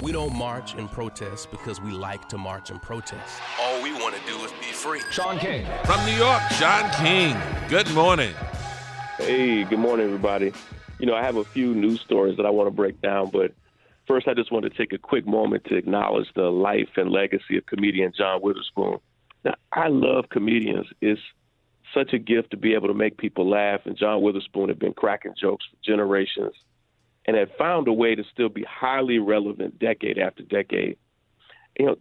don't march and protest because we like to march and protest. All we want to do is be free. Shaun King. From New York, Shaun King. Good morning. Hey, good morning, everybody. I have a few news stories that I want to break down, but first I just want to take a quick moment to acknowledge the life and legacy of comedian John Witherspoon. Now, I love comedians. It's such a gift to be able to make people laugh, and John Witherspoon had been cracking jokes for generations and had found a way to still be highly relevant decade after decade.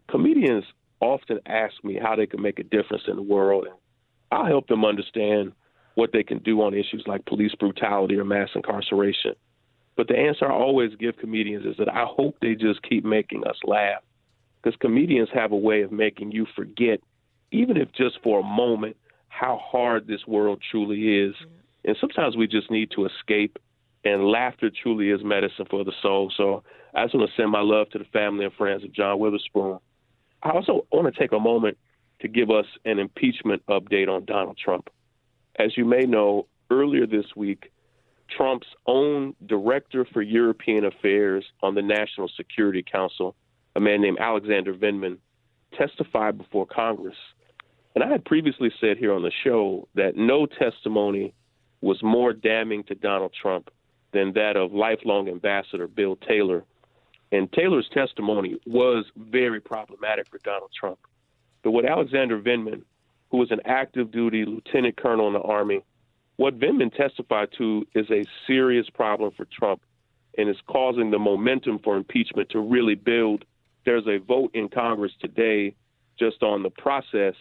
Comedians often ask me how they can make a difference in the world, and I'll help them understand what they can do on issues like police brutality or mass incarceration. But the answer I always give comedians is that I hope they just keep making us laugh, because comedians have a way of making you forget, even if just for a moment, how hard this world truly is. And sometimes we just need to escape, and laughter truly is medicine for the soul. So I just want to send my love to the family and friends of John Witherspoon. I also want to take a moment to give us an impeachment update on Donald Trump. As you may know, earlier this week, Trump's own director for European affairs on the National Security Council, a man named Alexander Vindman, testified before Congress. And I had previously said here on the show that no testimony was more damning to Donald Trump than that of lifelong ambassador Bill Taylor. And Taylor's testimony was very problematic for Donald Trump. But what Alexander Vindman, who was an active duty lieutenant colonel in the Army, what Vindman testified to is a serious problem for Trump and is causing the momentum for impeachment to really build. There's a vote in Congress today just on the process,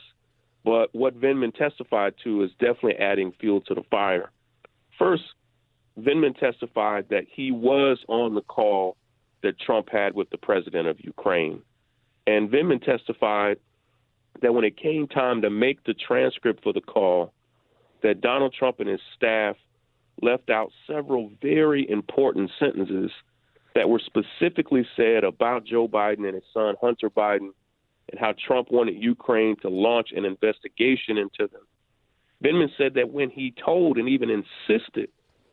but what Vindman testified to is definitely adding fuel to the fire. First, Vindman testified that he was on the call that Trump had with the president of Ukraine. And Vindman testified that when it came time to make the transcript for the call, that Donald Trump and his staff left out several very important sentences that were specifically said about Joe Biden and his son, Hunter Biden, and how Trump wanted Ukraine to launch an investigation into them. Vindman said that when he told and even insisted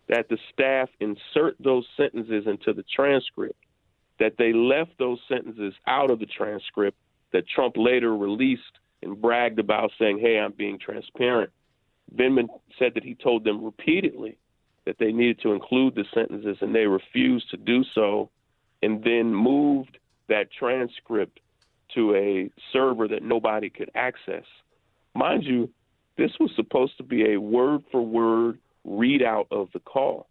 that the staff insert those sentences into the transcript, that they left those sentences out of the transcript that Trump later released and bragged about, saying, hey, I'm being transparent. Vindman said that he told them repeatedly that they needed to include the sentences, and they refused to do so, and then moved that transcript to a server that nobody could access. Mind you, this was supposed to be a word-for-word readout of the call.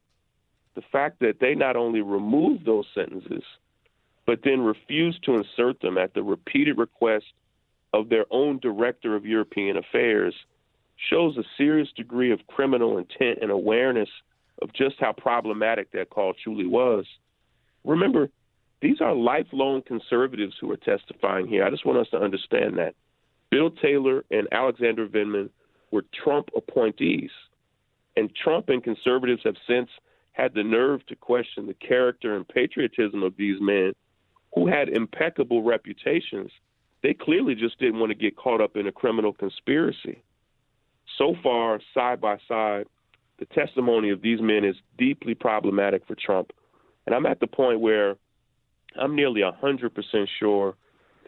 The fact that they not only removed those sentences, but then refused to insert them at the repeated request of their own director of European affairs shows a serious degree of criminal intent and awareness of just how problematic that call truly was. Remember, these are lifelong conservatives who are testifying here. I just want us to understand that. Bill Taylor and Alexander Vindman were Trump appointees, and Trump and conservatives have since had the nerve to question the character and patriotism of these men who had impeccable reputations. They clearly just didn't want to get caught up in a criminal conspiracy. So far, side by side, the testimony of these men is deeply problematic for Trump. And I'm at the point where I'm nearly 100% sure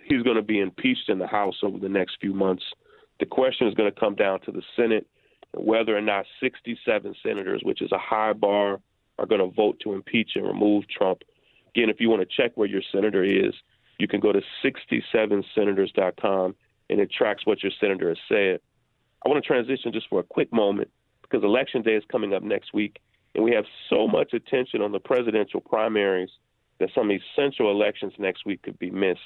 he's going to be impeached in the House over the next few months. The question is going to come down to the Senate and whether or not 67 senators, which is a high bar, are going to vote to impeach and remove Trump. Again, if you want to check where your senator is, you can go to 67senators.com, and it tracks what your senator has said. I want to transition just for a quick moment because Election Day is coming up next week, and we have so much attention on the presidential primaries that some essential elections next week could be missed.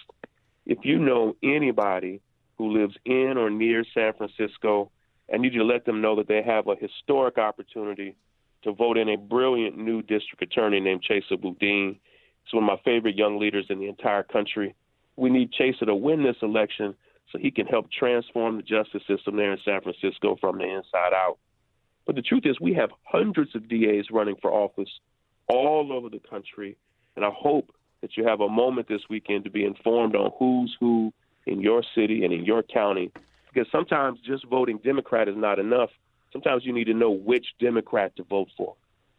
If you know anybody who lives in or near San Francisco, I need you to let them know that they have a historic opportunity to vote in a brilliant new district attorney named Chesa Boudin. He's one of my favorite young leaders in the entire country. We need Chesa to win this election so he can help transform the justice system there in San Francisco from the inside out. But the truth is we have hundreds of DAs running for office all over the country, and I hope that you have a moment this weekend to be informed on who's who in your city and in your county, because sometimes just voting Democrat is not enough. Sometimes you need to know which Democrat to vote for.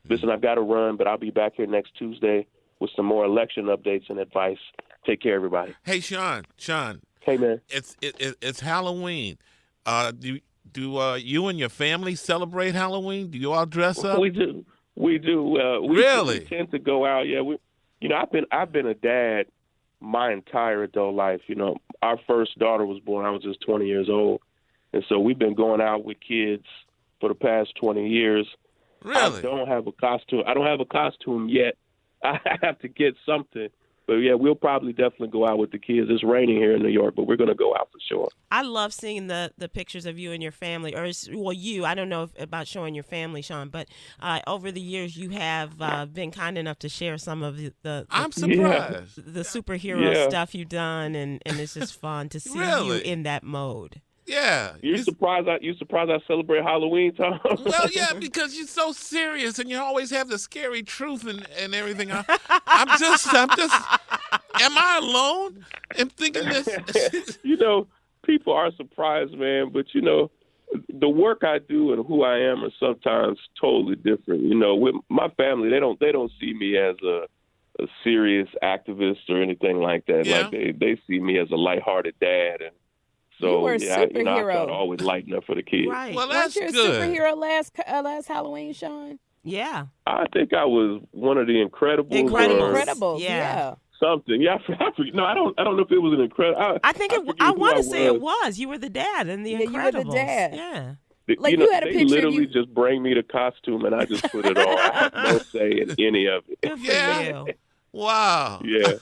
Listen, I've got to run, but I'll be back here next Tuesday with some more election updates and advice. Take care, everybody. Hey, Shaun. Hey, man. It's Halloween. Do you and your family celebrate Halloween? Do you all dress up? We do. We Really? tend to go out. Yeah. I've been a dad my entire adult life. Our first daughter was born. I was just 20 years old, and so we've been going out with kids for the past 20 years. Really? I don't have a costume yet. I have to get something. But, yeah, we'll probably definitely go out with the kids. It's raining here in New York, but we're going to go out for sure. I love seeing the pictures of you and your family. I don't know about showing your family, Shaun, but over the years you have been kind enough to share some of I'm surprised. the superhero stuff you've done, and it's just fun to see you in that mode. Yeah. You surprised I celebrate Halloween, Tom? Well, yeah, because you're so serious and you always have the scary truth and everything. I'm just, am I alone in thinking this? People are surprised, man, but, the work I do and who I am are sometimes totally different. With my family, they don't see me as a serious activist or anything like that. Yeah. Like they see me as a lighthearted dad, and so you were a superhero. I try to always lighten up for the kids. Right. Well, Weren't that's you a good. superhero last Halloween, Shaun? Yeah. I think I was one of the Incredibles. Incredibles, Yeah. yeah. Something. Yeah, I don't know if it was an Incredible. I think I want to say it was. You were the dad in the Yeah, Incredibles. you were the dad. Yeah. Like, you had a they picture of literally you- just bring me the costume and I just put it on. I have no say in any of it. Good for Yeah. you. Wow. Yeah,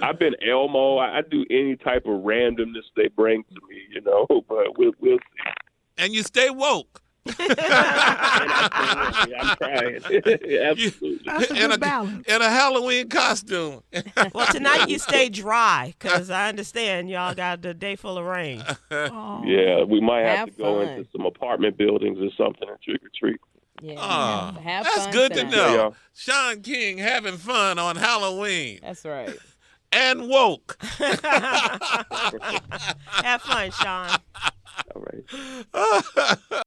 I've been Elmo. I do any type of randomness they bring to me, But we'll see. And you stay woke. I'm trying. Absolutely. That's a good balance. In a Halloween costume. Well, tonight you stay dry because I understand y'all got the day full of rain. Yeah, we might have Have to go fun. into some apartment buildings or something and trick or treat. Yeah, have That's fun good tonight. to know. Yeah. Shaun King having fun on Halloween. That's right. And woke. Have fun, Shaun. All right.